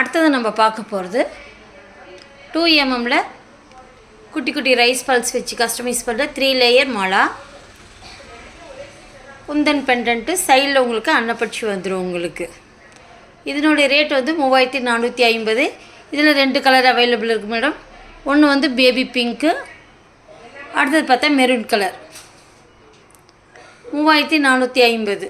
அடுத்தது நம்ம பார்க்க போகிறது 2mmல குட்டி குட்டி ரைஸ் பல்ஸ் வச்சு கஸ்டமைஸ் பண்ணுற 3 லேயர் மாலா. குந்தன் பெண்டன்ட்டு சைடில் உங்களுக்கு அன்னப்பட்சி வந்துடும். உங்களுக்கு இதனுடைய ரேட் வந்து 3450. இதில் 2 கலர் அவைலபிள் இருக்குது மேடம். ஒன்று வந்து பேபி பிங்க்கு, அடுத்தது பார்த்தா மெரூன் கலர். 3450.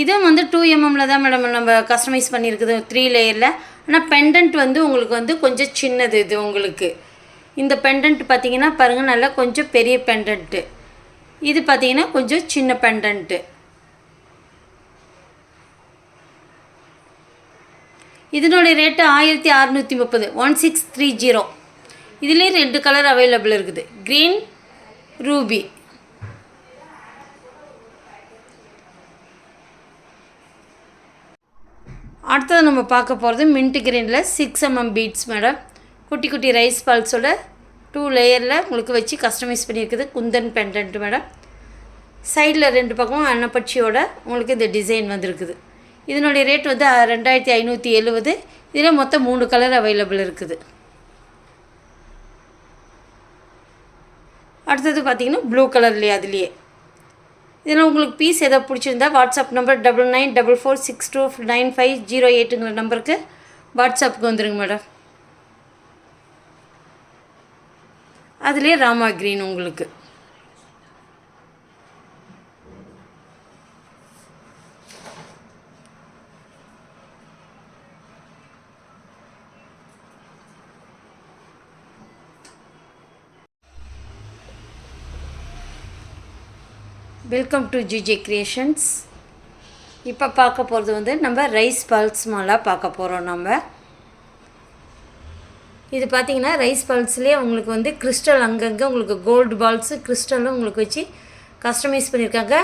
இதுவும் வந்து 2mmல தான் மேடம் நம்ம கஸ்டமைஸ் பண்ணியிருக்குது 3 லேயரில். ஆனால் பெண்டன்ட் வந்து உங்களுக்கு வந்து கொஞ்சம் சின்னது. இது உங்களுக்கு இந்த பெண்டன்ட் பார்த்திங்கன்னா பாருங்கள், நல்லா கொஞ்சம் பெரிய பெண்டன்ட்டு. இது பார்த்திங்கன்னா கொஞ்சம் சின்ன பெண்டன்ட்டு. இதனுடைய ரேட்டு 1630, 1630. இதுலேயும் 2 கலர் அவைலபிள் இருக்குது, க்ரீன், ரூபி. அடுத்தது நம்ம பார்க்க போகிறது மின்ட் கிரீனில் 6mm பீட்ஸ் மேடம். குட்டி குட்டி ரைஸ் பல்ஸோட 2 லேயரில் உங்களுக்கு வச்சு கஸ்டமைஸ் பண்ணியிருக்குது குந்தன் பெண்டன்ட் மேடம். சைடில் 2 பக்கமும் அன்னப்பட்சியோட உங்களுக்கு இந்த டிசைன் வந்திருக்குது. இதனுடைய ரேட் வந்து 2570. இதில் மொத்தம் 3 கலர் அவைலபிள் இருக்குது. அடுத்தது பார்த்திங்கன்னா ப்ளூ கலர்லேயே அதுலேயே. இதில் உங்களுக்கு பீஸ் எதோ பிடிச்சிருந்தா வாட்ஸ்அப் நம்பர் 9944629508 நம்பருக்கு வாட்ஸ்அப்புக்கு வந்துடுங்க மேடம். அதுலேயே ராமா க்ரீன் உங்களுக்கு. Welcome to GJ creations. இப்போ பார்க்க போகிறது வந்து நம்ம ரைஸ் பல்ஸ் மாலா பார்க்க போகிறோம். நம்ம இது பார்த்திங்கன்னா ரைஸ் பல்ஸ்லேயே உங்களுக்கு வந்து கிறிஸ்டல் அங்கங்கே உங்களுக்கு கோல்டு பால்ஸு கிறிஸ்டலும் உங்களுக்கு வச்சு கஸ்டமைஸ் பண்ணியிருக்காங்க.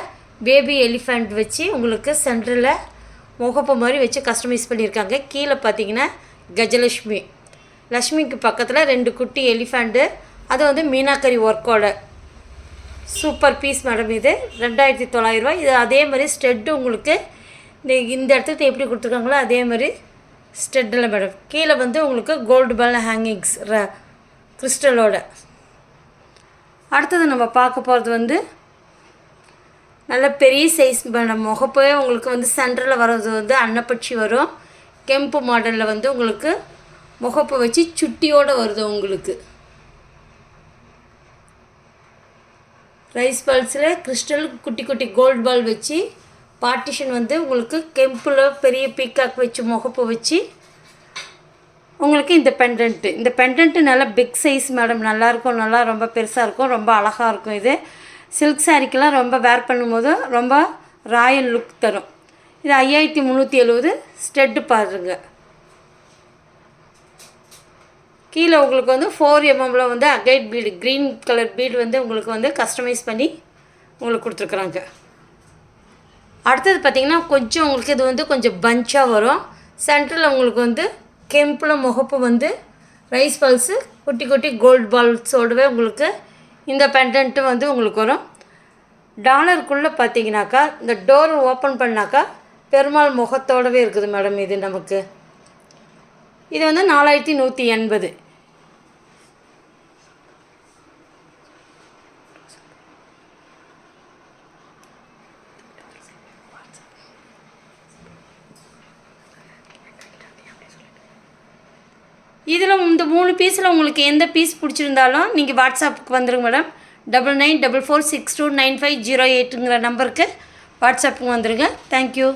பேபி எலிஃபண்ட் வச்சு உங்களுக்கு சென்டரில் முகப்பு மாதிரி வச்சு கஸ்டமைஸ் பண்ணியிருக்காங்க. கீழே பார்த்திங்கன்னா கஜலட்சுமி, லக்ஷ்மிக்கு பக்கத்தில் 2 குட்டி எலிஃபண்ட்டு. அது வந்து மீனாக்கரி ஒர்க்கோட சூப்பர் பீஸ் மேடம். இது 2900. இது அதே மாதிரி ஸ்டெட்டு உங்களுக்கு இந்த இடத்துக்கு எப்படி கொடுத்துருக்காங்களோ அதே மாதிரி ஸ்டெட்டில் மேடம். கீழே வந்து உங்களுக்கு கோல்டு பால் ஹேங்கிங்ஸ் கிறிஸ்டலோட. அடுத்தது நம்ம பார்க்க போகிறது வந்து நல்ல பெரிய சைஸ் மேடம். முகப்பே உங்களுக்கு வந்து சென்டரில் வர்றது வந்து அன்னப்பட்சி வரும். கெம்பு மாடலில் வந்து உங்களுக்கு முகப்பு வச்சு சுட்டியோடு வருது. உங்களுக்கு ரைஸ் பால்ஸில் கிறிஸ்டல் குட்டி குட்டி கோல்டு பால் வச்சு பார்ட்டிஷன் வந்து உங்களுக்கு கெம்பில் பெரிய பீக்காக் வச்சு முகப்பு வச்சு உங்களுக்கு இந்த பெண்டன்ட்டு நல்லா பிக் சைஸ் மேடம். நல்லாயிருக்கும், நல்லா ரொம்ப பெருசாக இருக்கும், ரொம்ப அழகாக இருக்கும். இது சில்க் சாரீக்கெலாம் ரொம்ப வேர் பண்ணும்போது ரொம்ப ராயல் லுக் தரும். இது 5370. ஸ்டெட்டு பாருங்கள். கீழே உங்களுக்கு வந்து 4mmல வந்து அகைட் பீடு, க்ரீன் கலர் பீடு வந்து உங்களுக்கு வந்து கஸ்டமைஸ் பண்ணி உங்களுக்கு கொடுத்துருக்குறாங்க. அடுத்தது பார்த்திங்கன்னா கொஞ்சம் உங்களுக்கு இது வந்து கொஞ்சம் பஞ்சாக வரும். சென்டரில் உங்களுக்கு வந்து கெம்பில் முகப்பு வந்து ரைஸ் பல்ஸு குட்டி குட்டி கோல்டு பால்ஸோடவே உங்களுக்கு இந்த பெண்டன்ட்டு வந்து உங்களுக்கு வரும். டாலருக்குள்ளே பார்த்திங்கனாக்கா இந்த டோர் ஓப்பன் பண்ணாக்கா பெருமாள் முகத்தோடவே இருக்குது மேடம். இது நமக்கு இது வந்து 4180. இதில் இந்த 3 பீஸில் உங்களுக்கு எந்த பீஸ் பிடிச்சிருந்தாலும் நீங்கள் வாட்ஸ்அப்புக்கு வந்துடுங்க மேடம். 9944629508 நம்பருக்கு வாட்ஸ்அப்புக்கு வந்துடுங்க. தேங்க்யூ.